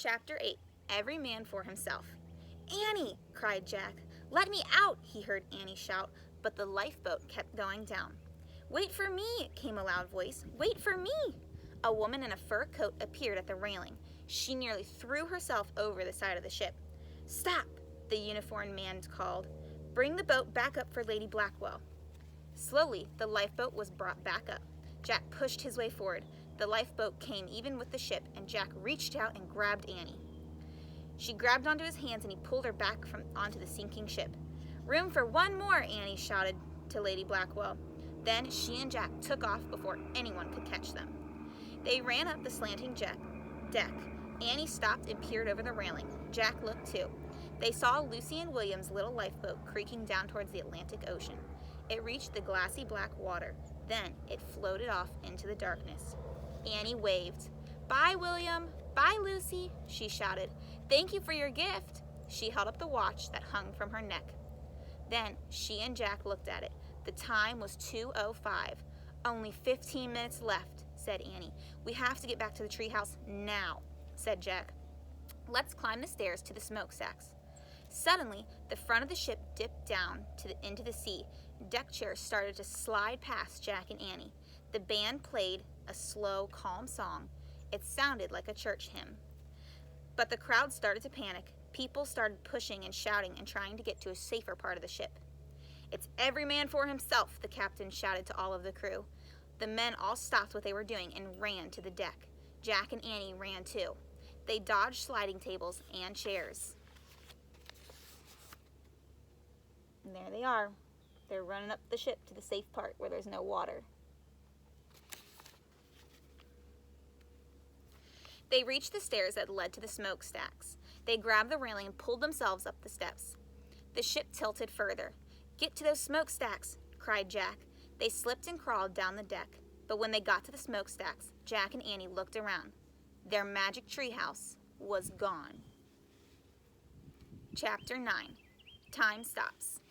Chapter 8. Every Man for Himself. "Annie!" cried Jack. "Let me out!" he heard Annie shout, but the lifeboat kept going down. "Wait for me!" came a loud voice. "Wait for me!" A woman in a fur coat appeared at the railing. She nearly threw herself over the side of the ship. "Stop!" the uniformed man called. "Bring the boat back up for Lady Blackwell." Slowly, the lifeboat was brought back up. Jack pushed his way forward. The lifeboat came even with the ship, and Jack reached out and grabbed Annie. She grabbed onto his hands, and he pulled her back onto the sinking ship. "Room for one more," Annie shouted to Lady Blackwell. Then she and Jack took off before anyone could catch them. They ran up the slanting deck. Annie stopped and peered over the railing. Jack looked too. They saw Lucy and William's little lifeboat creaking down towards the Atlantic Ocean. It reached the glassy black water. Then it floated off into the darkness. Annie waved. "Bye, William. Bye, Lucy," she shouted. "Thank you for your gift." She held up the watch that hung from her neck. Then she and Jack looked at it. The time was 2:05. "Only 15 minutes left," said Annie. "We have to get back to the treehouse now," said Jack. "Let's climb the stairs to the smokestacks." Suddenly, the front of the ship dipped down into the sea. Deck chairs started to slide past Jack and Annie. The band played a slow, calm song. It sounded like a church hymn. But the crowd started to panic. People started pushing and shouting and trying to get to a safer part of the ship. "It's every man for himself," the captain shouted to all of the crew. The men all stopped what they were doing and ran to the deck. Jack and Annie ran too. They dodged sliding tables and chairs. And there they are. They're running up the ship to the safe part where there's no water. They reached the stairs that led to the smokestacks. They grabbed the railing and pulled themselves up the steps. The ship tilted further. "Get to those smokestacks," cried Jack. They slipped and crawled down the deck. But when they got to the smokestacks, Jack and Annie looked around. Their magic treehouse was gone. Chapter 9. Time Stops.